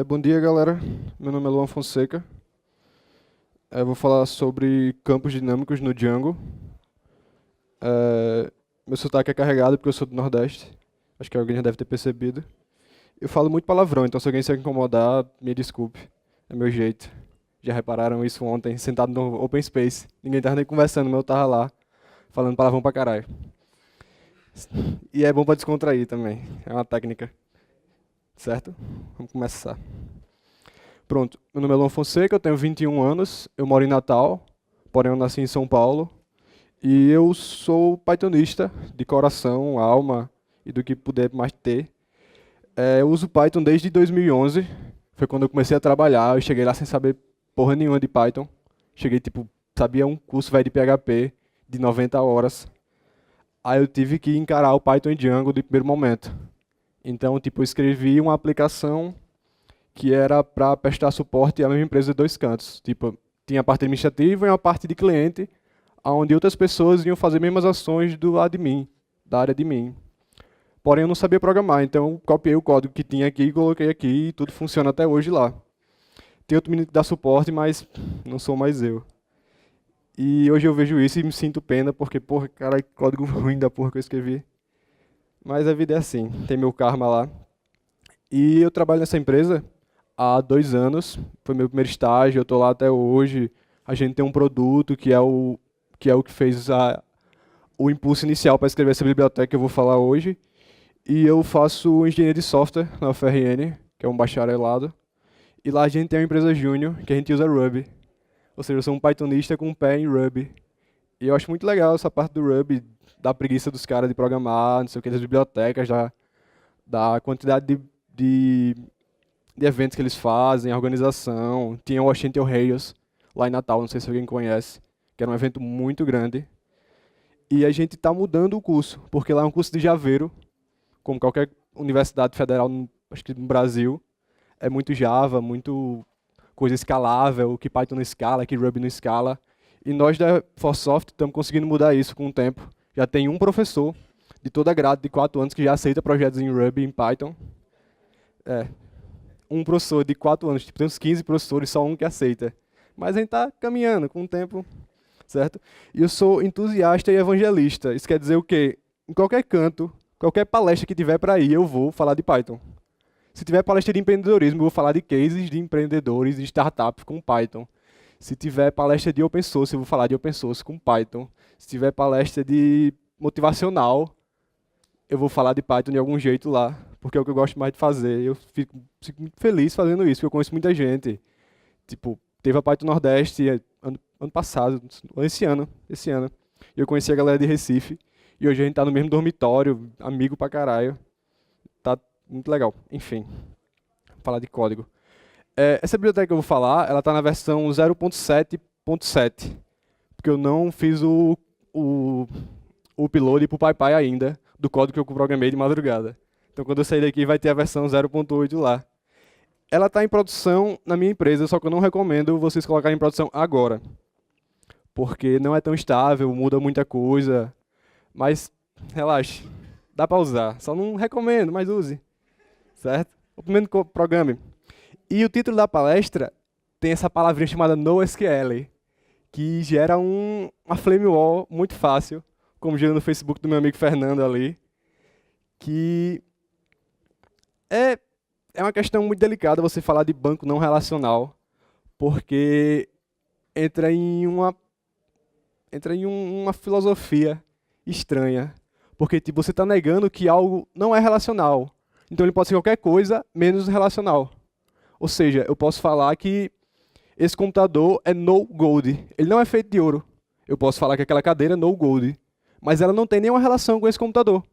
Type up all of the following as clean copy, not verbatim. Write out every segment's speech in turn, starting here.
Bom dia, galera. Meu nome é Luan Fonseca. Eu vou falar sobre campos dinâmicos no Django. É, Meu sotaque é carregado porque eu sou do Nordeste. Acho que alguém já deve ter percebido. Eu falo muito palavrão, então se alguém se incomodar, me desculpe. É meu jeito. Já repararam isso ontem, sentado no Open Space. Ninguém tava nem conversando, mas eu tava lá, falando palavrão pra caralho. E é bom pra descontrair também. É uma técnica. Certo? Vamos começar. Pronto, meu nome é Luan Fonseca, eu tenho 21 anos, eu moro em Natal, porém eu nasci em São Paulo, e eu sou pythonista de coração, alma e do que puder mais ter. Eu uso Python desde 2011, foi quando eu comecei a trabalhar, eu cheguei lá sem saber porra nenhuma de Python. Cheguei, tipo, sabia um curso velho de PHP de 90 horas. Aí eu tive que encarar o Python e Django de primeiro momento. Então, tipo, eu escrevi uma aplicação que era para prestar suporte à mesma empresa de dois cantos. Tipo, tinha a parte administrativa e uma parte de cliente, onde outras pessoas iam fazer as mesmas ações do lado de mim, da área de mim. Porém, eu não sabia programar, então eu copiei o código que tinha aqui, coloquei aqui e tudo funciona até hoje lá. Tem outro menino que dá suporte, mas não sou mais eu. E hoje eu vejo isso e me sinto pena, porque, porra, cara, que código ruim da porra que eu escrevi. Mas a vida é assim, tem meu karma lá. E eu trabalho nessa empresa há 2 anos, foi meu primeiro estágio, eu estou lá até hoje. A gente tem um produto que é o que fez o impulso inicial para escrever essa biblioteca que eu vou falar hoje. E eu faço engenharia de software na UFRN, que é um bacharelado. E lá a gente tem uma empresa júnior que a gente usa Ruby. Ou seja, eu sou um pythonista com um pé em Ruby. E eu acho muito legal essa parte do Ruby, da preguiça dos caras de programar, não sei o que, das bibliotecas, da quantidade de eventos que eles fazem, a organização. Tinha o Ocean Rails lá em Natal, não sei se alguém conhece, que era um evento muito grande. E a gente está mudando o curso, porque lá é um curso de Javeiro, como qualquer universidade federal, acho que no Brasil. É muito Java, muito coisa escalável, que Python não escala, que Ruby não escala. E nós da ForSoft estamos conseguindo mudar isso com o tempo. Já tem um professor de toda a grade de 4 anos que já aceita projetos em Ruby e em Python. É, um professor de 4 anos, tipo, tem uns 15 professores, só um que aceita. Mas a gente está caminhando com o tempo, certo? E eu sou entusiasta e evangelista. Isso quer dizer o quê? Em qualquer canto, qualquer palestra que tiver para ir, eu vou falar de Python. Se tiver palestra de empreendedorismo, eu vou falar de cases de empreendedores e startups com Python. Se tiver palestra de open source, eu vou falar de open source com Python. Se tiver palestra de motivacional, eu vou falar de Python de algum jeito lá, porque é o que eu gosto mais de fazer. Eu fico muito feliz fazendo isso, porque eu conheço muita gente. Tipo, teve a Python Nordeste ano passado, esse ano. E eu conheci a galera de Recife, e hoje a gente tá no mesmo dormitório, amigo pra caralho. Tá muito legal. Enfim, falar de código. Essa biblioteca que eu vou falar, ela tá na versão 0.7.7, porque eu não fiz o upload pro PyPy ainda, do código que eu programei de madrugada. Então, quando eu sair daqui, vai ter a versão 0.8 lá. Ela está em produção na minha empresa, só que eu não recomendo vocês colocarem em produção agora, porque não é tão estável, muda muita coisa, mas relaxe, dá para usar. Só não recomendo, mas use, certo? O primeiro programa. E o título da palestra tem essa palavrinha chamada NoSQL, que gera uma flame wall muito fácil, como gera no Facebook do meu amigo Fernando ali, que é, é uma questão muito delicada você falar de banco não relacional, porque entra em uma filosofia estranha, porque tipo, você está negando que algo não é relacional. Então ele pode ser qualquer coisa menos relacional. Ou seja, eu posso falar que esse computador é no gold. Ele não é feito de ouro. Eu posso falar que aquela cadeira é no gold. Mas ela não tem nenhuma relação com esse computador.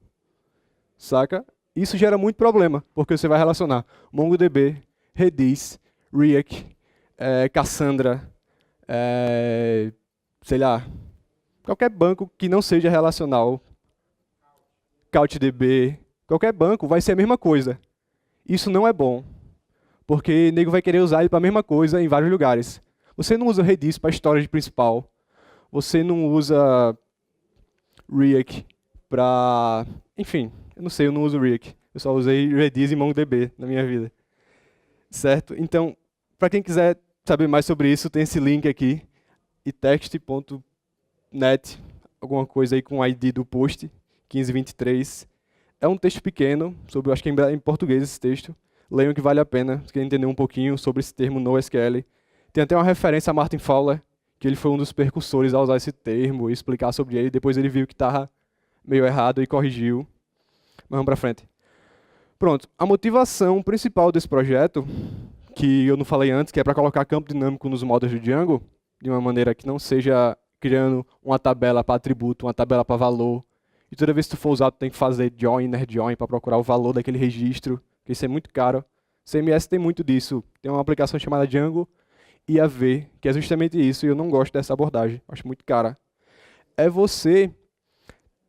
Saca? Isso gera muito problema, porque você vai relacionar MongoDB, Redis, Riak, Cassandra, sei lá, qualquer banco que não seja relacional, CouchDB, qualquer banco vai ser a mesma coisa. Isso não é bom, porque o nego vai querer usar ele para a mesma coisa em vários lugares. Você não usa Redis para storage principal, você não usa Riak para... Enfim, eu não sei, eu não uso Riak. Eu só usei Redis e MongoDB na minha vida. certo? Então, para quem quiser saber mais sobre isso, tem esse link aqui, itext.net, alguma coisa aí com o ID do post, 1523. É um texto pequeno, sobre, acho que é em português esse texto. Leiam que vale a pena, se quer entender um pouquinho sobre esse termo NoSQL. Tem até uma referência a Martin Fowler, que ele foi um dos precursores a usar esse termo e explicar sobre ele. Depois ele viu que estava meio errado e corrigiu. Mas vamos para frente. Pronto, a motivação principal desse projeto, que eu não falei antes, que é para colocar campo dinâmico nos modos do Django, de uma maneira que não seja criando uma tabela para atributo, uma tabela para valor. E toda vez que tu for usar, tu tem que fazer join, inner join, para procurar o valor daquele registro, que isso é muito caro. CMS tem muito disso. Tem uma aplicação chamada Django IAV, que é justamente isso, e eu não gosto dessa abordagem, acho muito cara. É você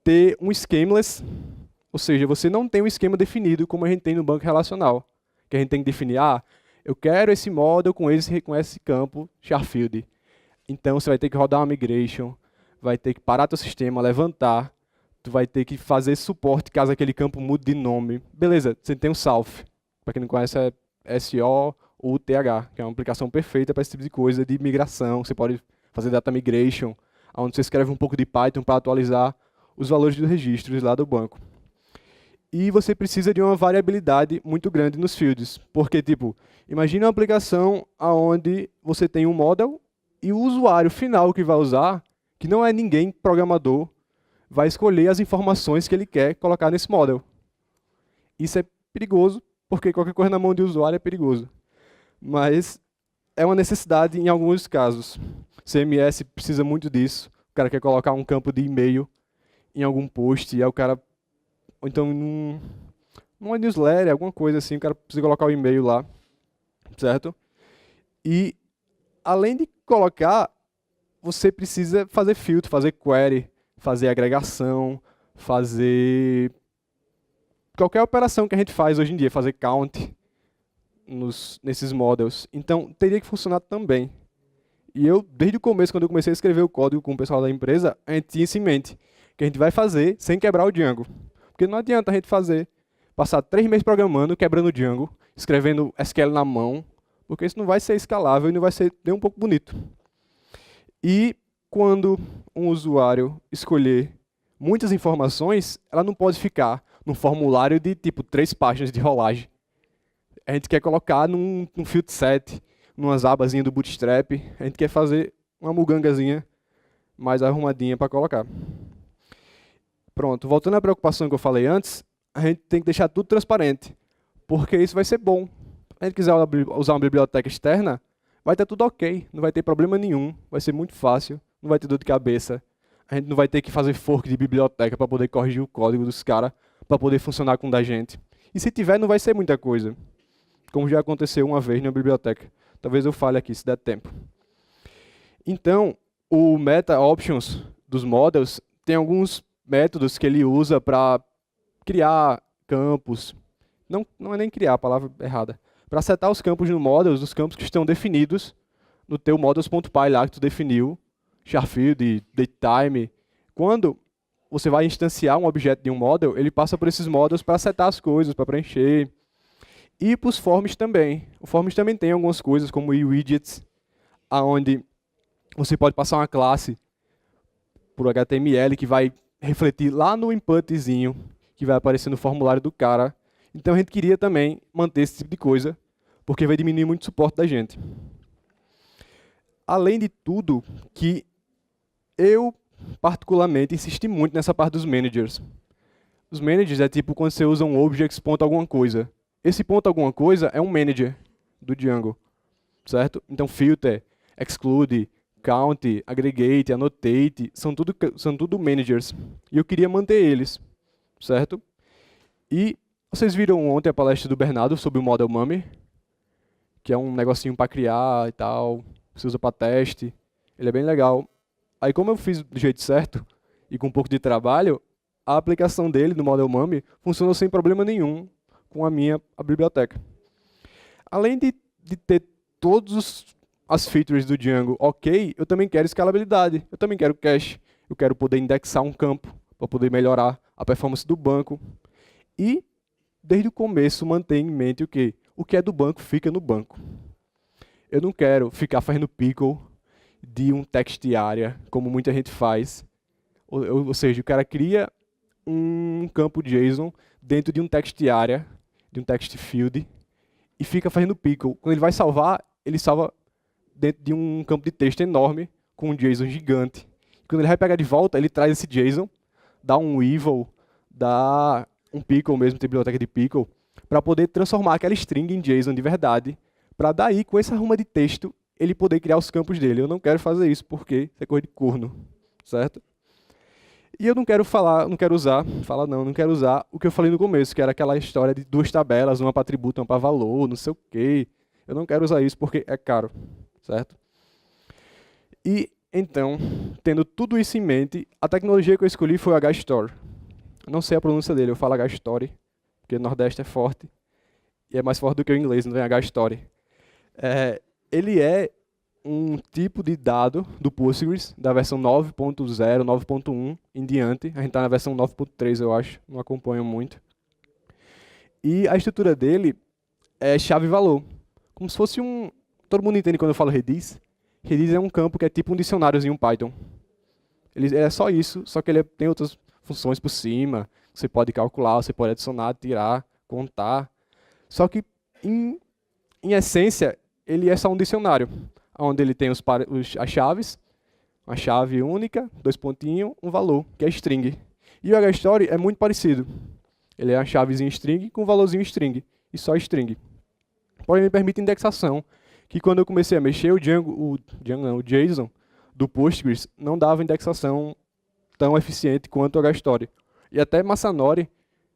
ter um schemaless, ou seja, você não tem um esquema definido como a gente tem no banco relacional, que a gente tem que definir, eu quero esse model com esse campo Charfield. Então você vai ter que rodar uma migration, vai ter que parar teu sistema, levantar, tu vai ter que fazer suporte caso aquele campo mude de nome. Beleza, você tem o South, para quem não conhece é SOUTH, que é uma aplicação perfeita para esse tipo de coisa de migração. Você pode fazer data migration, onde você escreve um pouco de Python para atualizar os valores dos registros lá do banco. E você precisa de uma variabilidade muito grande nos fields, porque, tipo, imagina uma aplicação onde você tem um model e o usuário final que vai usar, que não é ninguém programador, vai escolher as informações que ele quer colocar nesse model. Isso é perigoso, porque qualquer coisa na mão de usuário é perigoso. Mas é uma necessidade em alguns casos. CMS precisa muito disso. O cara quer colocar um campo de e-mail em algum post, e aí o cara... Ou então, numa newsletter, alguma coisa assim, o cara precisa colocar o e-mail lá, certo? E, além de colocar, você precisa fazer filtro, fazer query, fazer agregação, fazer... qualquer operação que a gente faz hoje em dia, fazer count nesses models. Então, teria que funcionar também. E eu, desde o começo, quando eu comecei a escrever o código com o pessoal da empresa, a gente tinha isso em mente, que a gente vai fazer sem quebrar o Django. Porque não adianta a gente passar 3 meses programando, quebrando o Django, escrevendo SQL na mão, porque isso não vai ser escalável e não vai ser nem um pouco bonito. E quando um usuário escolher muitas informações, ela não pode ficar num formulário de tipo 3 páginas de rolagem. A gente quer colocar num field set, numas abazinhas do Bootstrap, a gente quer fazer uma mugangazinha mais arrumadinha para colocar. Pronto, voltando à preocupação que eu falei antes, a gente tem que deixar tudo transparente, porque isso vai ser bom. Se a gente quiser usar uma biblioteca externa, vai estar tudo ok, não vai ter problema nenhum, vai ser muito fácil, não vai ter dor de cabeça. A gente não vai ter que fazer fork de biblioteca para poder corrigir o código dos caras, para poder funcionar com o da gente. E se tiver, não vai ser muita coisa, como já aconteceu uma vez na biblioteca. Talvez eu fale aqui, se der tempo. Então, o meta options dos models tem alguns métodos que ele usa para criar campos. Não é nem criar, a palavra errada. Para setar os campos no models, os campos que estão definidos no teu models.py lá que tu definiu, Charfield, datetime. Quando você vai instanciar um objeto de um model, ele passa por esses models para setar as coisas, para preencher. E para os forms também. O forms também tem algumas coisas, como o widgets, onde você pode passar uma classe por HTML que vai refletir lá no inputzinho, que vai aparecer no formulário do cara. Então a gente queria também manter esse tipo de coisa, porque vai diminuir muito o suporte da gente. Além de tudo, que eu particularmente insisti muito nessa parte dos managers. Os managers é tipo quando você usa um objects ponto alguma coisa. Esse ponto alguma coisa é um manager do Django, certo? Então filter, exclude, count, aggregate, annotate, são tudo managers. E eu queria manter eles, certo? E vocês viram ontem a palestra do Bernardo sobre o Model Mummy, que é um negocinho para criar e tal, você usa para teste, ele é bem legal. Aí como eu fiz do jeito certo e com um pouco de trabalho, a aplicação dele no Model Mummy funcionou sem problema nenhum com a biblioteca. Além de ter todas as features do Django ok, eu também quero escalabilidade, eu também quero cache, eu quero poder indexar um campo para poder melhorar a performance do banco. E, desde o começo, manter em mente o quê? o que é do banco fica no banco. Eu não quero ficar fazendo pickle de um text area, como muita gente faz. Ou seja, o cara cria um campo JSON dentro de um text area, de um text field, e fica fazendo pickle. Quando ele vai salvar, ele salva dentro de um campo de texto enorme, com um JSON gigante. Quando ele vai pegar de volta, ele traz esse JSON, dá um evil, dá um pickle mesmo, tem biblioteca de pickle, para poder transformar aquela string em JSON de verdade, para daí, com essa arruma de texto, ele poder criar os campos dele. Eu não quero fazer isso, porque isso é coisa de corno, certo? E eu não quero usar o que eu falei no começo, que era aquela história de duas tabelas, uma para atributo, uma para valor, não sei o quê. Eu não quero usar isso porque é caro, certo? E, então, tendo tudo isso em mente, a tecnologia que eu escolhi foi o HStore. Eu não sei a pronúncia dele, eu falo HStore, porque o Nordeste é forte, e é mais forte do que o inglês, não tem HStore. Ele é um tipo de dado do Postgres, da versão 9.0, 9.1 em diante. A gente está na versão 9.3, eu acho, não acompanho muito. E a estrutura dele é chave-valor. Como se fosse um... Todo mundo entende quando eu falo Redis? Redis é um campo que é tipo um dicionáriozinho Python. Ele é só isso, só que ele tem outras funções por cima. Você pode calcular, você pode adicionar, tirar, contar. Só que, em essência, ele é só um dicionário, onde ele tem as chaves, uma chave única, dois pontinhos, um valor, que é string. E o HStore é muito parecido. Ele é uma chavezinha string com um valorzinho string, e só string. Porém, ele permite indexação, que quando eu comecei a mexer, o JSON do Postgres não dava indexação tão eficiente quanto o HStore. E até Masanori,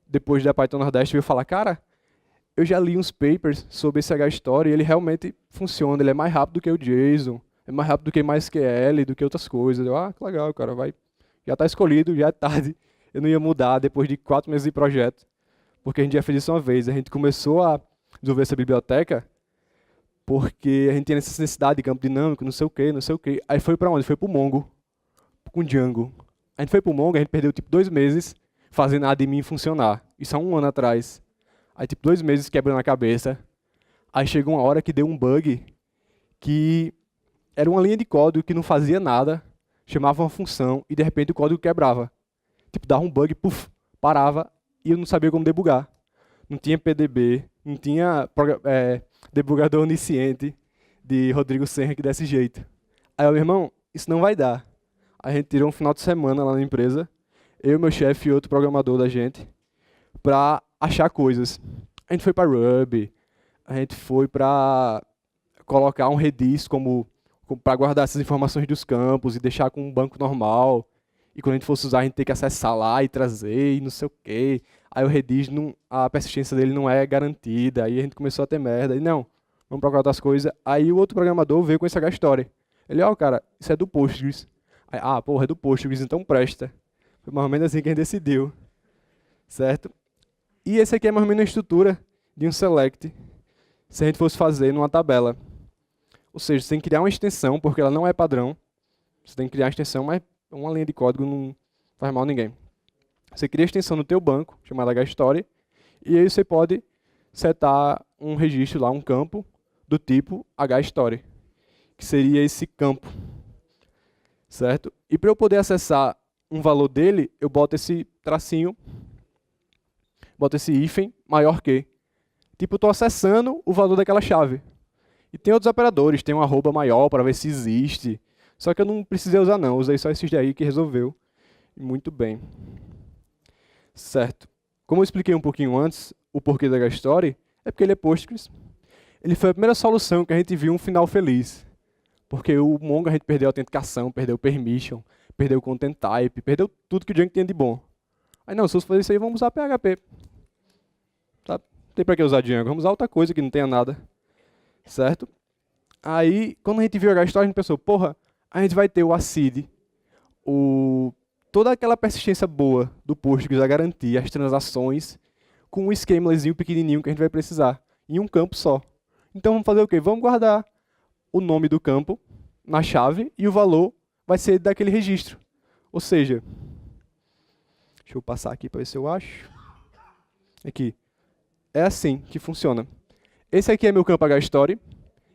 depois da Python Nordeste, veio falar, cara, eu já li uns papers sobre esse HStore e ele realmente funciona, ele é mais rápido do que o JSON, é mais rápido do que MySQL, do que outras coisas. Eu, que legal, cara, já está escolhido, já é tarde. Eu não ia mudar depois de 4 meses de projeto, porque a gente já fez isso uma vez. A gente começou a desenvolver essa biblioteca porque a gente tinha essa necessidade de campo dinâmico, não sei o quê, não sei o quê. Aí foi para onde? Foi para o Mongo, com Django. A gente foi para o Mongo, a gente perdeu tipo 2 meses fazendo a admin funcionar. Isso há 1 ano atrás. Aí, tipo, 2 meses quebrando a cabeça. Aí chegou uma hora que deu um bug que era uma linha de código que não fazia nada, chamava uma função e, de repente, o código quebrava. Tipo, dava um bug, puf, parava e eu não sabia como debugar. Não tinha PDB, não tinha debugador onisciente de Rodrigo Senra que desse jeito. Aí, meu irmão, isso não vai dar. A gente tirou um final de semana lá na empresa, eu, meu chefe e outro programador da gente, para achar coisas. A gente foi para Ruby, a gente foi para colocar um Redis para guardar essas informações dos campos e deixar com um banco normal. E quando a gente fosse usar, a gente tem que acessar lá e trazer e não sei o quê. Aí o Redis, a persistência dele não é garantida. Aí a gente começou a ter merda. E não, vamos procurar outras coisas. Aí o outro programador veio com esse HStore. Ele, cara, isso é do Postgres. Aí, porra, é do Postgres, então presta. Foi mais ou menos assim que a gente decidiu. Certo? E esse aqui é mais ou menos a estrutura de um select, se a gente fosse fazer numa tabela. Ou seja, você tem que criar uma extensão, porque ela não é padrão. Você tem que criar uma extensão, mas uma linha de código não faz mal a ninguém. Você cria a extensão no teu banco, chamada HStore, e aí você pode setar um registro lá, um campo, do tipo HStore, que seria esse campo. Certo? E para eu poder acessar um valor dele, eu boto esse tracinho, boto esse hífen maior que. Tipo, eu estou acessando o valor daquela chave. E tem outros operadores, tem um arroba maior para ver se existe. Só que eu não precisei usar não, usei só esses daí que resolveu. Muito bem. Certo. Como eu expliquei um pouquinho antes, o porquê da HStore, é porque ele é Postgres. Ele foi a primeira solução que a gente viu um final feliz. Porque o Mongo a gente perdeu a autenticação, perdeu o permission, perdeu o content type, perdeu tudo que o Django tinha de bom. Aí não, se fosse fazer isso aí, vamos usar PHP. Tá? Não tem pra que usar Django, vamos usar outra coisa que não tenha nada. Certo? Aí, quando a gente viu a HStore, a gente pensou, porra, a gente vai ter o ACID, toda aquela persistência boa do Postgres a garantir as transações com um schemalazinho pequenininho que a gente vai precisar, em um campo só. Então vamos fazer o quê? Vamos guardar o nome do campo na chave e o valor vai ser daquele registro. Ou seja, deixa eu passar aqui para ver se eu acho. Aqui. É assim que funciona. esse aqui é meu campo HStory,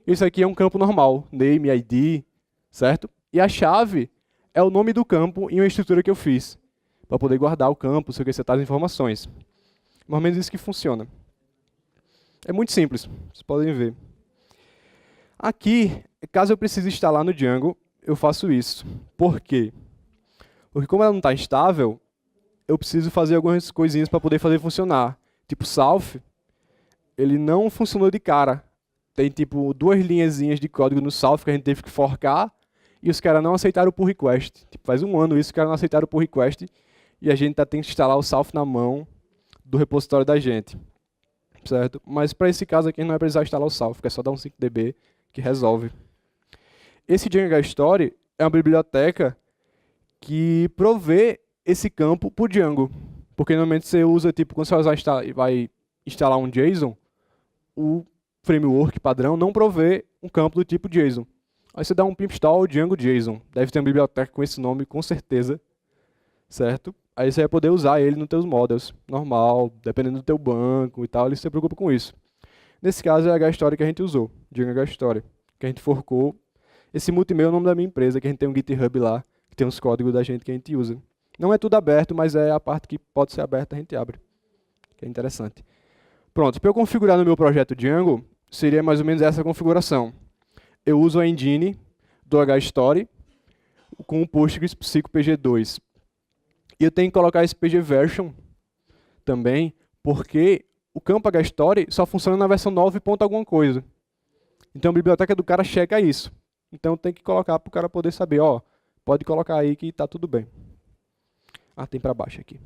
esse aqui é um campo normal, name, ID, certo? E a chave é o nome do campo em uma estrutura que eu fiz, para poder guardar o campo, se eu quiser as informações. Mais ou menos isso que funciona. É muito simples, vocês podem ver. Aqui, caso eu precise instalar no Django, eu faço isso. Por quê? Porque como ela não está estável, eu preciso fazer algumas coisinhas para poder fazer funcionar. Tipo, South, ele não funcionou de cara. Tem tipo 2 linhazinhas de código no South que a gente teve que forcar e os caras não aceitaram o pull request. Tipo, faz um ano isso que os caras não aceitaram o pull request e a gente tá tendo que instalar o South na mão do repositório da gente. Certo? Mas para esse caso aqui não vai precisar instalar o South, é só dar um 5db que resolve. Esse Django HStory é uma biblioteca que provê esse campo para o Django. Porque normalmente você usa, tipo, quando você vai instalar um JSON, o framework padrão não provê um campo do tipo JSON. Aí você dá um pip install Django JSON. Deve ter uma biblioteca com esse nome, com certeza. Certo? Aí você vai poder usar ele nos teus models, normal, dependendo do teu banco e tal, ele se preocupa com isso. Nesse caso é a HStory que a gente usou, Django HStory, que a gente forcou. Esse multimail é o nome da minha empresa, que a gente tem um GitHub lá, que tem os códigos da gente que a gente usa. Não é tudo aberto, mas é a parte que pode ser aberta, a gente abre. Que é interessante. Pronto, para eu configurar no meu projeto Django, seria mais ou menos essa configuração. Eu uso a engine do HStory com o Postgres PsychoPG2. E eu tenho que colocar esse PG version também, porque o campo HStory só funciona na versão 9 ponto alguma coisa. Então a biblioteca do cara checa isso. Então tem que colocar para o cara poder saber, ó, pode colocar aí que está tudo bem. Ah, tem para baixo aqui.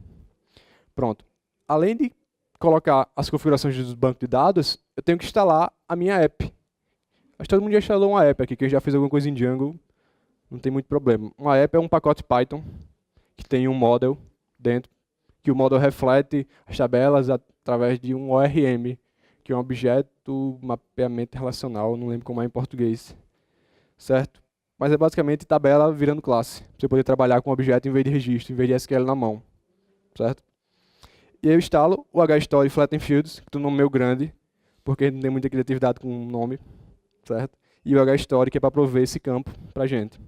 Pronto. Além de colocar as configurações dos bancos de dados, eu tenho que instalar a minha app. Acho que todo mundo já instalou uma app aqui, quem já fez alguma coisa em Django, não tem muito problema. Uma app é um pacote Python, que tem um model dentro, que o model reflete as tabelas através de um ORM, que é um objeto mapeamento relacional, não lembro como é em português. Certo? Mas é basicamente tabela virando classe, para você poder trabalhar com objeto em vez de registro, em vez de SQL na mão. Certo? E eu instalo o HStory Flatten Fields, que tem um nome meio grande, porque não tem muita criatividade com o nome. Certo? E o HStory, que é para prover esse campo para a gente.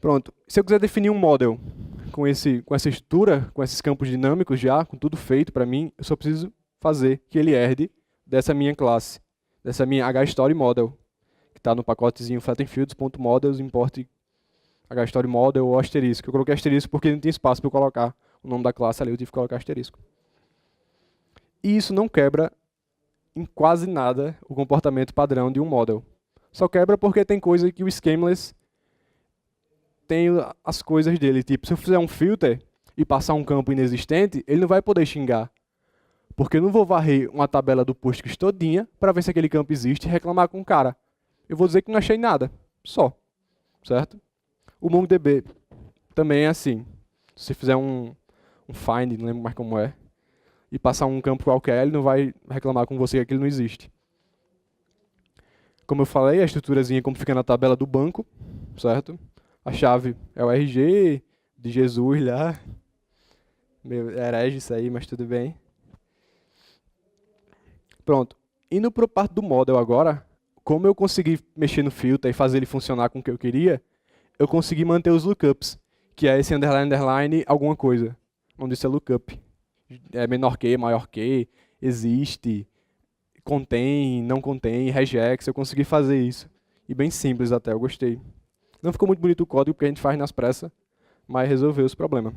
Pronto. Se eu quiser definir um model com essa estrutura, com esses campos dinâmicos já, com tudo feito para mim, eu só preciso fazer que ele herde dessa minha classe, dessa minha HStory model, que está no pacotezinho flattenfields.models, import HStory model ou asterisco. Eu coloquei asterisco porque não tinha espaço para eu colocar o nome da classe ali, eu tive que colocar asterisco. E isso não quebra em quase nada o comportamento padrão de um model. Só quebra porque tem coisa que o Schemaless tem as coisas dele. Tipo, se eu fizer um filter e passar um campo inexistente, ele não vai poder xingar. Porque eu não vou varrer uma tabela do Postgres todinha para ver se aquele campo existe e reclamar com o cara. Eu vou dizer que não achei nada. Só. Certo? O MongoDB também é assim. Se você fizer um find, não lembro mais como é, e passar um campo qualquer, ele não vai reclamar com você que aquilo não existe. Como eu falei, a estruturazinha como fica na tabela do banco, certo? A chave é o RG de Jesus lá. Meu herege isso aí, mas tudo bem. Pronto. Indo para a parte do model agora, como eu consegui mexer no filter e fazer ele funcionar com o que eu queria, eu consegui manter os lookups, que é esse underline, underline, alguma coisa. Onde isso é lookup. É menor que, maior que, existe, contém, não contém, regex, eu consegui fazer isso. E bem simples até, eu gostei. Não ficou muito bonito o código, porque a gente faz nas pressas, mas resolveu esse problema.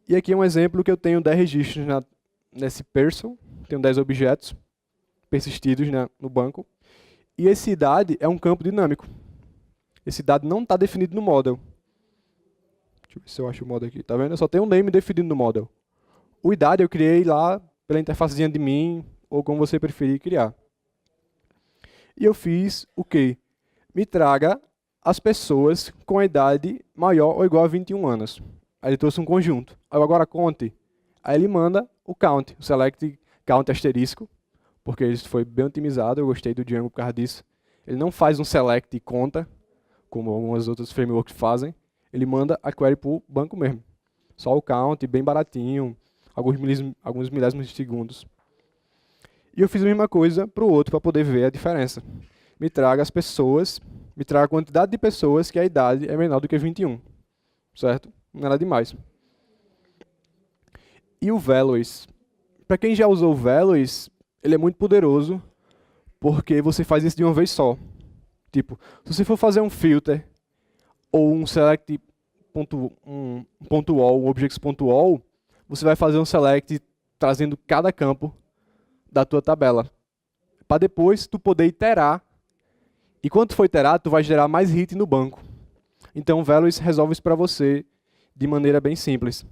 E aqui é um exemplo que eu tenho 10 registros nesse person, tenho 10 objetos persistidos no banco, e esse idade é um campo dinâmico. Esse idade não está definido no model. Deixa eu ver se eu acho o model aqui, tá vendo? Eu só tenho um name definido no model. O idade eu criei lá pela interfacezinha de mim, ou como você preferir criar. E eu fiz o quê? Me traga as pessoas com a idade maior ou igual a 21 anos. Aí ele trouxe um conjunto. Aí eu agora conte. Aí ele manda o count, o select count asterisco, porque isso foi bem otimizado, eu gostei do Django por causa disso. Ele não faz um select e conta, como algumas outras frameworks fazem. Ele manda a query para o banco mesmo. Só o count, bem baratinho, alguns milésimos de segundos. E eu fiz a mesma coisa para o outro, para poder ver a diferença. Me traga as pessoas, me traga a quantidade de pessoas que a idade é menor do que 21, certo? Não era demais. E o Veloz. Para quem já usou o Veloz, ele é muito poderoso, porque você faz isso de uma vez só. Tipo, se você for fazer um filter, ou um select .all, um objects.all, você vai fazer um select trazendo cada campo da tua tabela. Para depois tu poder iterar. E quando tu for iterar, tu vai gerar mais hit no banco. Então o Veloz resolve isso para você de maneira bem simples.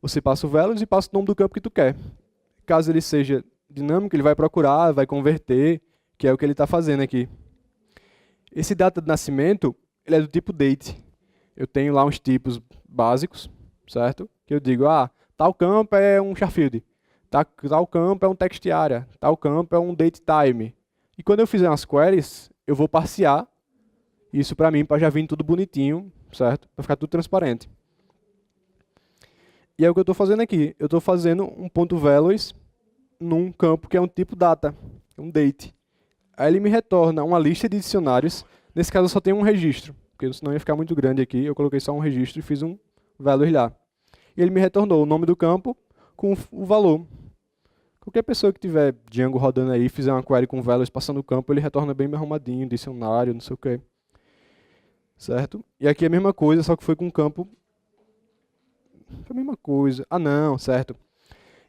Você passa o Veloz e passa o nome do campo que tu quer. Caso ele seja dinâmico, ele vai procurar, vai converter, que é o que ele está fazendo aqui. Esse data de nascimento, ele é do tipo date. Eu tenho lá uns tipos básicos, certo? Que eu digo, tal campo é um Charfield, tal campo é um text area, tal campo é um date time. E quando eu fizer umas queries, eu vou parsear isso para mim, para já vir tudo bonitinho, certo? Para ficar tudo transparente. E é o que eu estou fazendo aqui. Eu estou fazendo um ponto veloz num campo que é um tipo data, um date. Aí ele me retorna uma lista de dicionários. Nesse caso eu só tenho um registro, porque senão ia ficar muito grande aqui. Eu coloquei só um registro e fiz um veloz lá. E ele me retornou o nome do campo com o valor. Qualquer pessoa que tiver Django rodando aí, fizer uma query com veloz passando o campo, ele retorna bem arrumadinho, dicionário, não sei o que. Certo? E aqui é a mesma coisa, só que foi com um campo. Foi a mesma coisa. Ah, não, certo.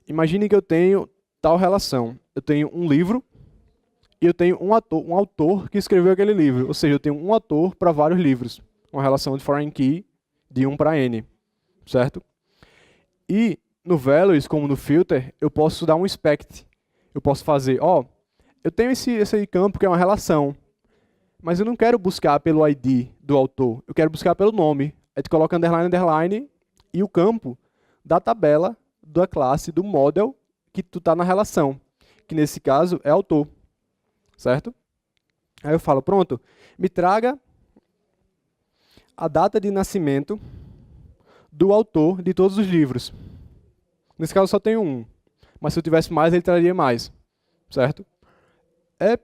Imagine que eu tenho tal relação. Eu tenho um livro e eu tenho um autor que escreveu aquele livro. Ou seja, eu tenho um autor para vários livros. Uma relação de foreign key de 1 para n. Certo? E no Veloz, como no filter, eu posso dar um inspect. Eu posso fazer, eu tenho esse campo que é uma relação, mas eu não quero buscar pelo ID do autor, eu quero buscar pelo nome. Aí tu coloca underline, underline e o campo da tabela, da classe, do model que tu tá na relação, que nesse caso é autor, certo? Aí eu falo, pronto, me traga a data de nascimento do autor de todos os livros. Nesse caso só tenho um, mas se eu tivesse mais, ele traria mais, certo? É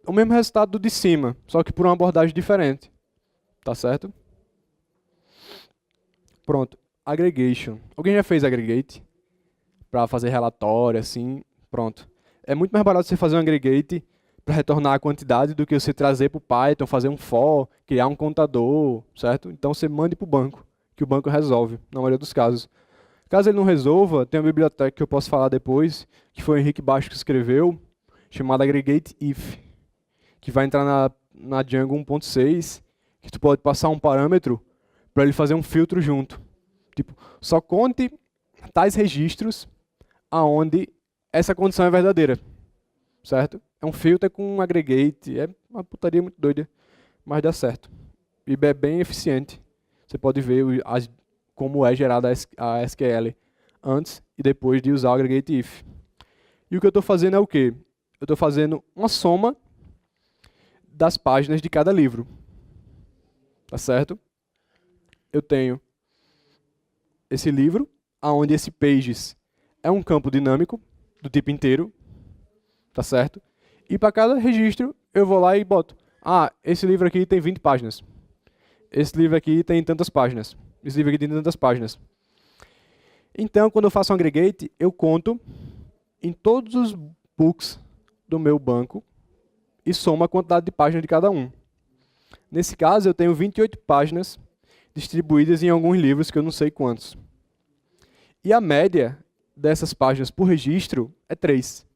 o mesmo resultado do de cima, só que por uma abordagem diferente, tá certo? Pronto, aggregation. Alguém já fez aggregate? Para fazer relatório, assim, pronto. É muito mais barato você fazer um aggregate para retornar a quantidade do que você trazer para o Python, fazer um for, criar um contador, certo? Então você mande para o banco, que o banco resolve, na maioria dos casos. Caso ele não resolva, tem uma biblioteca que eu posso falar depois, que foi o Henrique Baixo que escreveu, chamada Aggregate If, que vai entrar na Django 1.6, que tu pode passar um parâmetro para ele fazer um filtro junto. Tipo, só conte tais registros aonde essa condição é verdadeira, certo? É um filter com um aggregate, é uma putaria muito doida, mas dá certo. E é bem eficiente. Você pode ver como é gerada a SQL antes e depois de usar o aggregate if. E o que eu estou fazendo é o quê? Eu estou fazendo uma soma das páginas de cada livro. Tá certo? Eu tenho esse livro, onde esse pages é um campo dinâmico, do tipo inteiro. Tá certo? E para cada registro, eu vou lá e boto. Esse livro aqui tem 20 páginas. Esse livro aqui tem tantas páginas. Esse livro aqui tem tantas páginas. Então, quando eu faço um aggregate, eu conto em todos os books do meu banco e somo a quantidade de páginas de cada um. Nesse caso, eu tenho 28 páginas distribuídas em alguns livros que eu não sei quantos. E a média dessas páginas por registro é 3.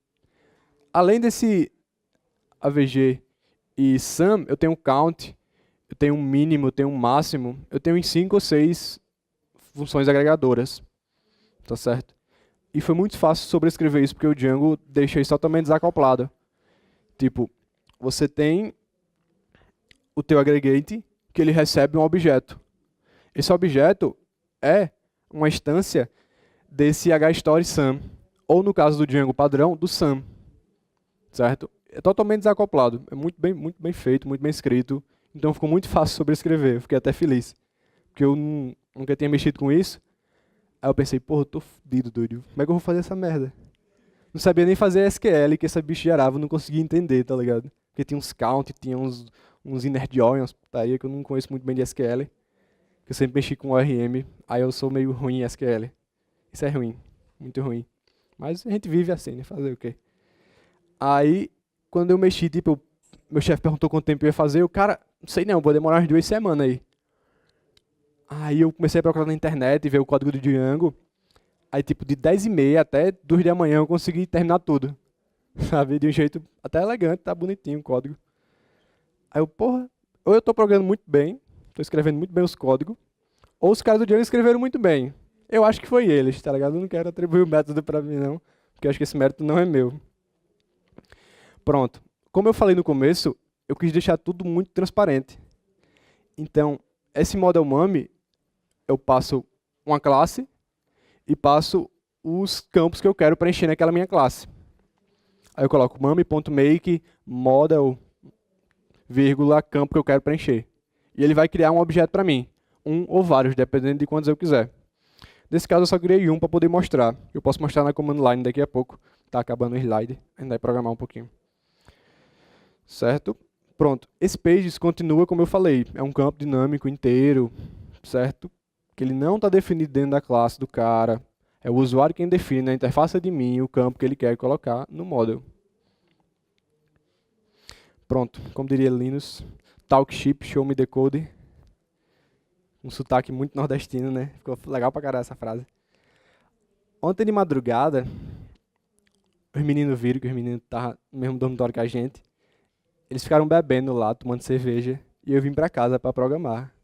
Além desse AVG e sum, eu tenho count, eu tenho um mínimo, eu tenho um máximo, eu tenho em 5 ou 6 funções agregadoras. Tá certo? E foi muito fácil sobrescrever isso, porque o Django deixa isso totalmente desacoplado. Tipo, você tem o teu aggregate, que ele recebe um objeto. Esse objeto é uma instância desse hStory_sum, ou no caso do Django padrão, do sum. Certo? É totalmente desacoplado. É muito bem feito, muito bem escrito. Então ficou muito fácil sobrescrever. Eu fiquei até feliz. Porque eu nunca tinha mexido com isso. Aí eu pensei, porra, eu tô fudido, doido. Como é que eu vou fazer essa merda? Não sabia nem fazer SQL que essa bicho gerava, não conseguia entender, tá ligado? Porque tinha uns count, tinha uns inner join, umas putaria que eu não conheço muito bem de SQL. Que eu sempre mexi com ORM, aí eu sou meio ruim em SQL. Isso é ruim, muito ruim. Mas a gente vive assim, né? Fazer o quê? Aí, quando eu mexi, tipo, meu chefe perguntou quanto tempo eu ia fazer, eu, cara, não sei não, vou demorar umas 2 semanas aí. Aí eu comecei a procurar na internet e ver o código do Django. Aí, tipo, de 10h30 até 2 da manhã eu consegui terminar tudo. Sabe? De um jeito até elegante, tá bonitinho o código. Aí eu, porra, ou eu tô programando muito bem, tô escrevendo muito bem os códigos, ou os caras do Django escreveram muito bem. Eu acho que foi eles, tá ligado? Eu não quero atribuir o método pra mim, não, porque eu acho que esse mérito não é meu. Pronto. Como eu falei no começo, eu quis deixar tudo muito transparente. Então, esse Model Mummy, eu passo uma classe e passo os campos que eu quero preencher naquela minha classe. Aí eu coloco mummy.make model, vírgula, campo que eu quero preencher. E ele vai criar um objeto para mim. Um ou vários, dependendo de quantos eu quiser. Nesse caso, eu só criei um para poder mostrar. Eu posso mostrar na command line daqui a pouco. Tá acabando o slide. Ainda vai programar um pouquinho. Certo? Pronto. Esse pages continua como eu falei. É um campo dinâmico inteiro. Certo? Que ele não está definido dentro da classe do cara. É o usuário quem define na interface admin o campo que ele quer colocar no model. Pronto. Como diria Linus, talk ship, show me the code. Um sotaque muito nordestino, né? Ficou legal pra caralho essa frase. Ontem de madrugada, os meninos viram que os meninos estavam no mesmo dormitório que a gente. Eles ficaram bebendo lá, tomando cerveja, e eu vim pra casa pra programar.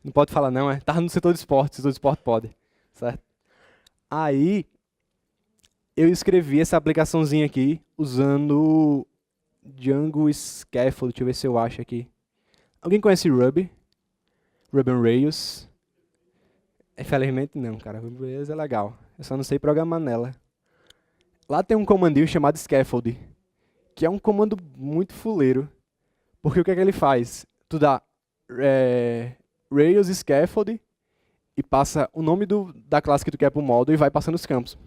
Não pode falar não, é? Tava no setor de esporte pode, certo? Aí, eu escrevi essa aplicaçãozinha aqui, usando Django Scaffold, deixa eu ver se eu acho aqui. Alguém conhece Ruby? Ruby on Rails? Infelizmente não, cara. Ruby on Rails é legal. Eu só não sei programar nela. Lá tem um comandinho chamado Scaffold, que é um comando muito fuleiro. Porque o que é que ele faz? Tu dá Rails Scaffold e passa o nome da classe que tu quer pro módulo e vai passando os campos.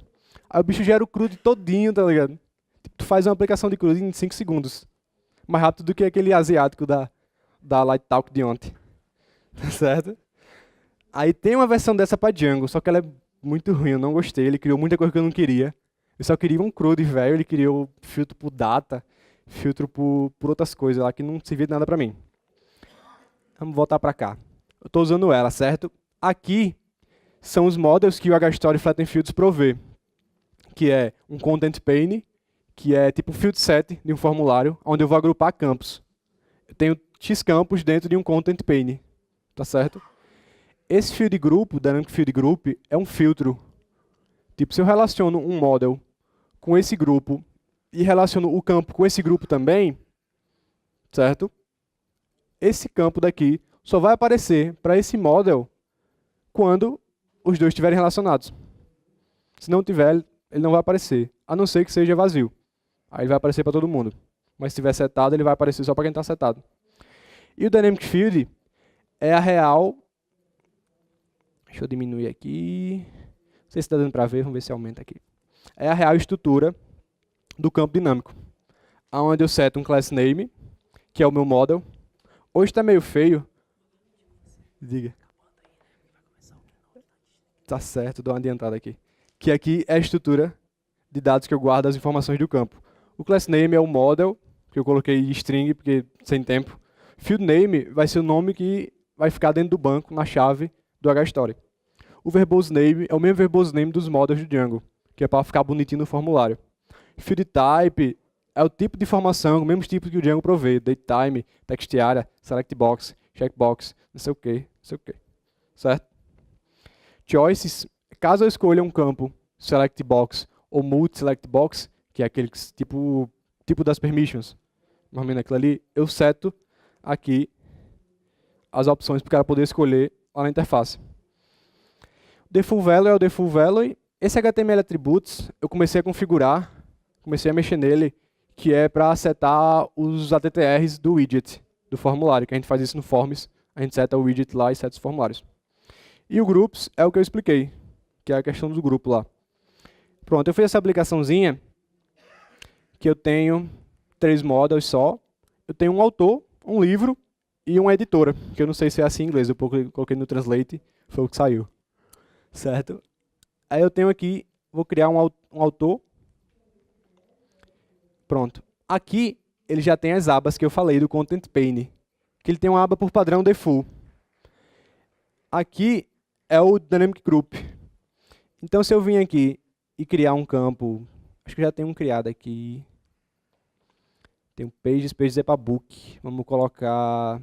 Aí o bicho gera o CRUD todinho, tá ligado? Tipo, tu faz uma aplicação de CRUD em 5 segundos. Mais rápido do que aquele asiático da Light Talk de ontem. Tá certo? Aí tem uma versão dessa pra Django, só que ela é muito ruim, eu não gostei. Ele criou muita coisa que eu não queria. Eu só queria um CRUD velho, ele criou filtro por data, filtro por outras coisas lá que não servia de nada pra mim. Vamos voltar pra cá. Eu tô usando ela, certo? Aqui são os models que o HStory Flatten Fields provê, que é um content pane, que é tipo um field set de um formulário, onde eu vou agrupar campos. Eu tenho X campos dentro de um content pane, tá certo? Esse field group, o Dynamic Field Group, é um filtro. Tipo, se eu relaciono um model com esse grupo e relaciono o campo com esse grupo também, certo? Esse campo daqui só vai aparecer para esse model quando os dois estiverem relacionados. Se não tiver, ele não vai aparecer, a não ser que seja vazio. Aí ele vai aparecer para todo mundo. Mas se estiver setado, ele vai aparecer só para quem está setado. E o Dynamic Field é a real... Deixa eu diminuir aqui. Não sei se está dando para ver, vamos ver se aumenta aqui. É a real estrutura do campo dinâmico. Onde eu seto um class name, que é o meu model. Hoje está meio feio. Diga. Tá certo, dou uma adiantada aqui. Que aqui é a estrutura de dados que eu guardo as informações do campo. O class name é o model, que eu coloquei string, porque sem tempo. Field name vai ser o nome que vai ficar dentro do banco, na chave do HStory. O verbose name é o mesmo verbose name dos models do Django, que é para ficar bonitinho no formulário. Field type é o tipo de informação, o mesmo tipo que o Django provê. Datetime, text area, select box, checkbox, não sei o que, não sei o que. Certo? Choices, caso eu escolha um campo select box ou multi-select box, que é aquele tipo das permissions, mais ou menos aquilo ali, eu seto aqui as opções para o cara poder escolher lá na interface. O default value é o default value. Esse HTML Attributes, eu comecei a configurar, comecei a mexer nele, que é para setar os ATTRs do widget, do formulário, que a gente faz isso no Forms, a gente seta o widget lá e seta os formulários. E o Groups é o que eu expliquei, que é a questão do grupo lá. Pronto, eu fiz essa aplicaçãozinha que eu tenho 3 models só. Eu tenho um autor, um livro e uma editora, que eu não sei se é assim em inglês, eu coloquei no Translate, foi o que saiu, certo? Aí eu tenho aqui, vou criar um autor. Pronto. Aqui ele já tem as abas que eu falei do Content Pane, que ele tem uma aba por padrão default. Aqui é o Dynamic Group. Então se eu vim aqui e criar um campo, acho que já tem um criado aqui. Tem um pages é para book. Vamos colocar,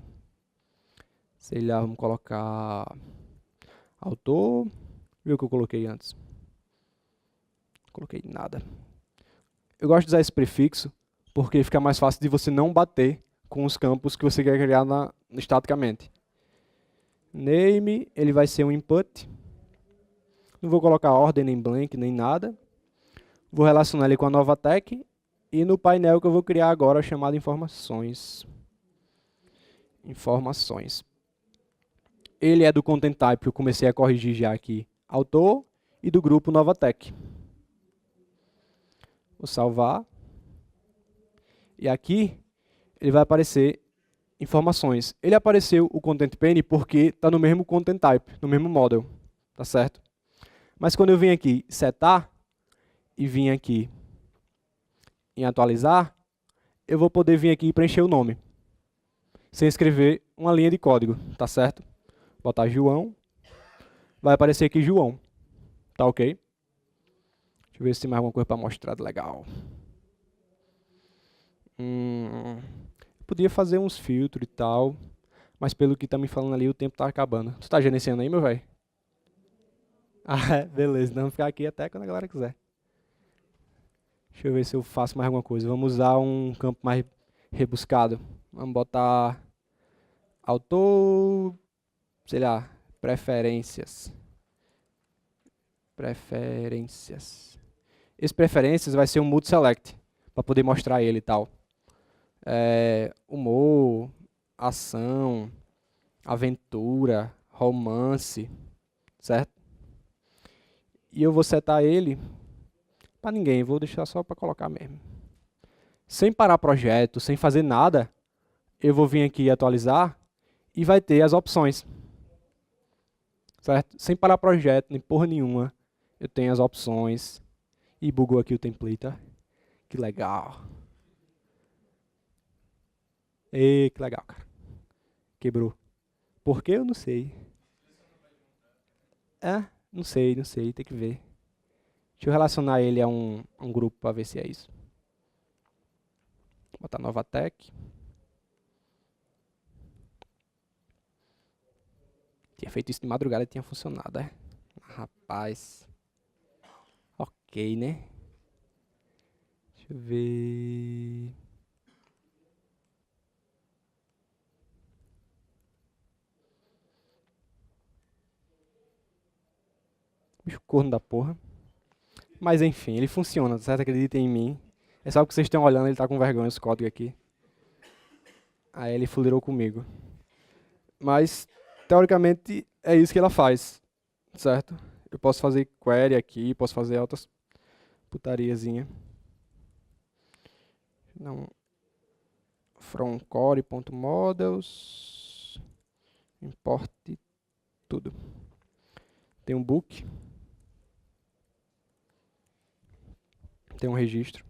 sei lá, vamos colocar autor. Viu o que eu coloquei antes? Não coloquei nada. Eu gosto de usar esse prefixo porque fica mais fácil de você não bater com os campos que você quer criar estaticamente. Name, ele vai ser um input. Não vou colocar ordem, nem blank, nem nada. Vou relacionar ele com a nova tag. E no painel que eu vou criar agora, chamado informações. Informações. Ele é do content type, que eu comecei a corrigir já aqui. Autor e do grupo nova tag. Vou salvar. E aqui ele vai aparecer informações. Ele apareceu o Content Pane porque está no mesmo Content Type, no mesmo model. Tá certo? Mas quando eu vim aqui setar e vim aqui em atualizar, eu vou poder vir aqui e preencher o nome. Sem escrever uma linha de código. Tá certo? Botar João. Vai aparecer aqui João. Tá ok? Deixa eu ver se tem mais alguma coisa para mostrar de legal. Podia fazer uns filtros e tal, mas pelo que tá me falando ali, o tempo tá acabando. Tu tá gerenciando aí, meu velho? Ah, é? Beleza. Vamos ficar aqui até quando a galera quiser. Deixa eu ver se eu faço mais alguma coisa. Vamos usar um campo mais rebuscado. Vamos botar autor, sei lá, preferências. Preferências. Esse preferências vai ser um mood select, para poder mostrar ele e tal. Humor, ação, aventura, romance, certo? E eu vou setar ele para ninguém, vou deixar só para colocar mesmo. Sem parar projeto, sem fazer nada, eu vou vir aqui atualizar e vai ter as opções. Certo? Sem parar projeto, nem porra nenhuma, eu tenho as opções. E bugou aqui o template, ó. Que legal. Que legal, cara. Quebrou. Por que eu não sei. Não sei, tem que ver. Deixa eu relacionar ele a um grupo para ver se é isso. Vou botar nova tag. Tinha feito isso de madrugada e tinha funcionado, é? Rapaz. Ok, né? Deixa eu ver. Bicho corno da porra. Mas enfim, ele funciona, certo? Acreditem em mim. É só porque vocês estão olhando, ele tá com vergonha esse código aqui. Aí ele fuleirou comigo. Mas, teoricamente, é isso que ela faz, certo? Eu posso fazer query aqui, posso fazer altas putariazinha. Não. From core.models. Importe tudo. Tem um book. Tem um registro.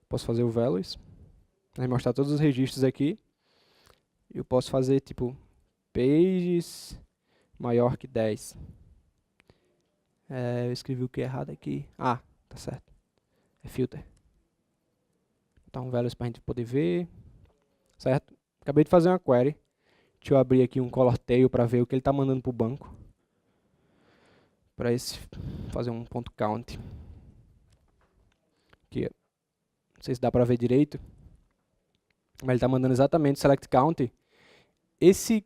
Posso fazer o values. Vai mostrar todos os registros aqui. Eu posso fazer tipo pages maior que 10. Eu escrevi o que errado aqui. Ah, tá certo. É filter. Botar um values pra gente poder ver. Certo? Acabei de fazer uma query. Deixa eu abrir aqui um color tail para ver o que ele está mandando para o banco. Para fazer um ponto count. Aqui, não sei se dá para ver direito. Mas ele está mandando exatamente select count. Esse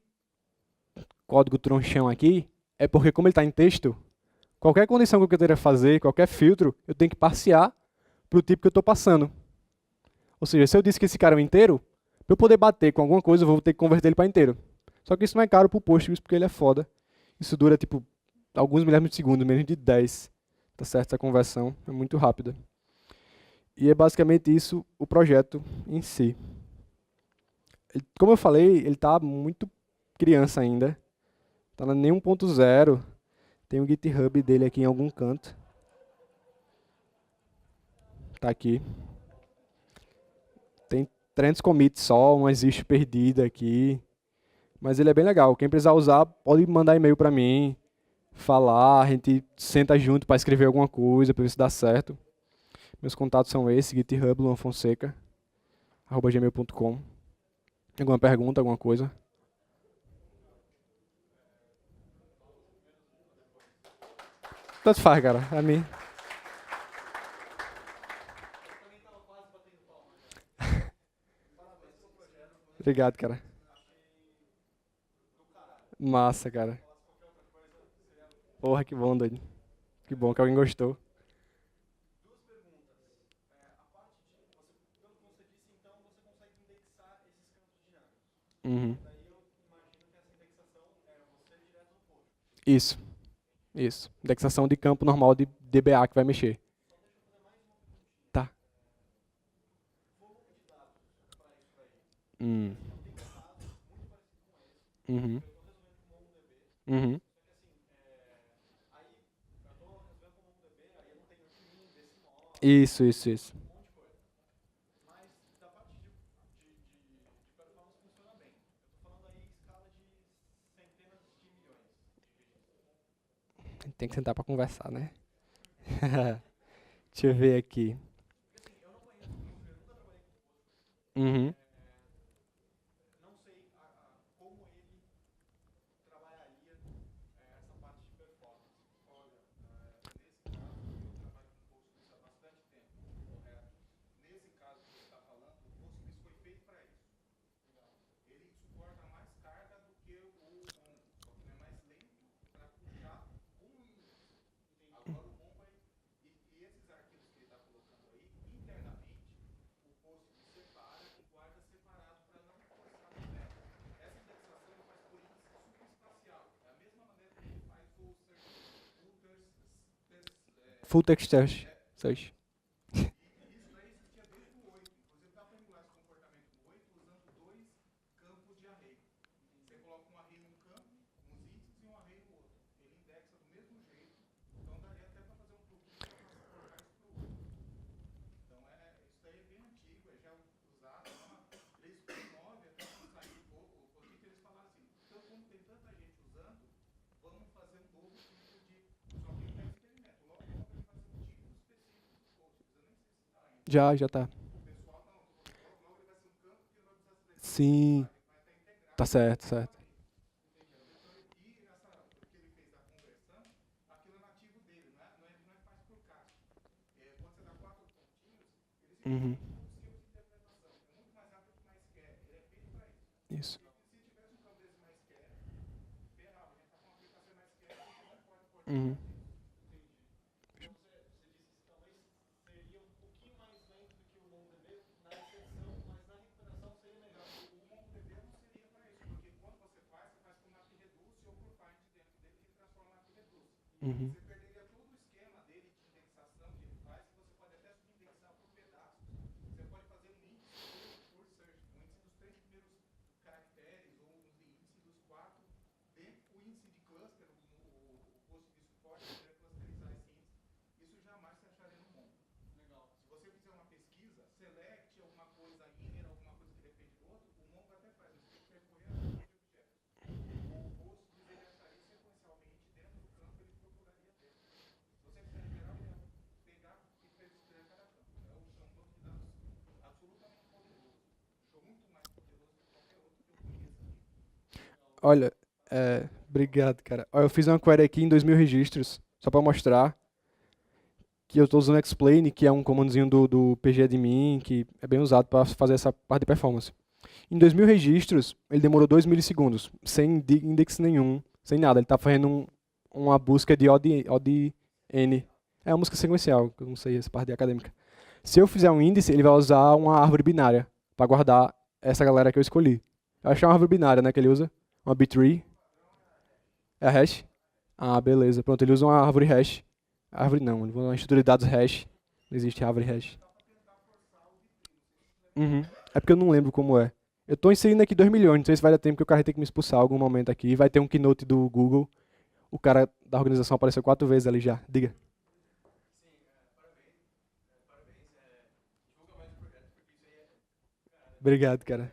código tronchão aqui é porque, como ele está em texto, qualquer condição que eu queira fazer, qualquer filtro, eu tenho que parsear para o tipo que eu estou passando. Ou seja, se eu disse que esse cara é um inteiro, para eu poder bater com alguma coisa, eu vou ter que converter ele para inteiro. Só que isso não é caro para o Postgres, porque ele é foda. Isso dura, tipo, alguns milhares de segundos, menos de 10. tá certo? Essa conversão é muito rápida. E é basicamente isso o projeto em si. Como eu falei, ele está muito criança ainda. Está nem 1.0. Tem o GitHub dele aqui em algum canto. Tá aqui. Tem 300 commits só, uma existe perdida aqui. Mas ele é bem legal. Quem precisar usar, pode mandar e-mail para mim, falar, a gente senta junto para escrever alguma coisa, para ver se dá certo. Meus contatos são esses, GitHub, luanfonseca@gmail.com. Alguma pergunta, alguma coisa? Tanto faz, cara. A mim. Obrigado, cara. Massa, cara. Porra, que bom, doido. Que bom que alguém gostou. Uhum. Isso, isso. Indexação de campo normal de DBA que vai mexer. Tá. Hum. Uhum. Uhum. Isso. Tem que sentar pra conversar, né? Deixa eu ver aqui. Uhum. Full text search. Search. Já tá. Sim. Tá certo. Uhum. Isso. Uhum. Uhum. Olha, obrigado, cara. Olha, eu fiz uma query aqui em 2000 registros, só para mostrar que eu estou usando Explain, que é um comandozinho do pgadmin, que é bem usado para fazer essa parte de performance. Em 2000 registros, ele demorou 2 milissegundos, sem index nenhum, sem nada. Ele está fazendo uma busca de ODN. É uma música sequencial, que eu não sei essa parte acadêmica. Se eu fizer um índice, ele vai usar uma árvore binária para guardar essa galera que eu escolhi. Eu acho que é uma árvore binária, né, que ele usa. Uma B-tree. É a hash? Ah, beleza. Pronto, ele usa uma árvore hash Árvore não, uma estrutura de dados hash. Não existe árvore hash. Uhum. É porque eu não lembro como é. Eu tô inserindo aqui 2 milhões, não sei se vai dar tempo que o cara vai ter que me expulsar em algum momento aqui. Vai ter um keynote do Google. O cara da organização apareceu 4 vezes ali já. Diga. Obrigado, cara.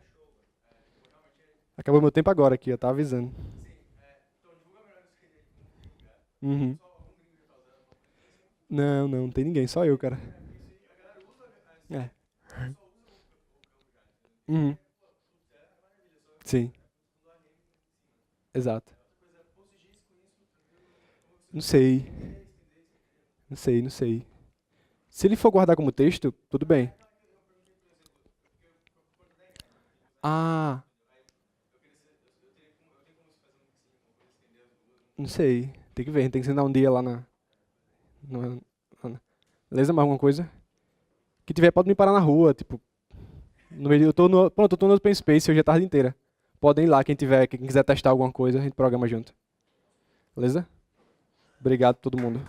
Acabou meu tempo agora aqui, eu tava avisando. Uhum. Não, não tem ninguém, só eu, cara. É. Uhum. Sim, exato. Não sei, não sei, não sei. Se ele for guardar como texto, tudo bem. Ah, não sei. Tem que ver, a gente tem que sentar um dia lá na- Beleza, mais alguma coisa? Que tiver, pode me parar na rua, tipo, no meio, pronto, eu tô no Open Space hoje a tarde inteira. Podem ir lá, quem tiver, quem quiser testar alguma coisa, a gente programa junto. Beleza? Obrigado a todo mundo.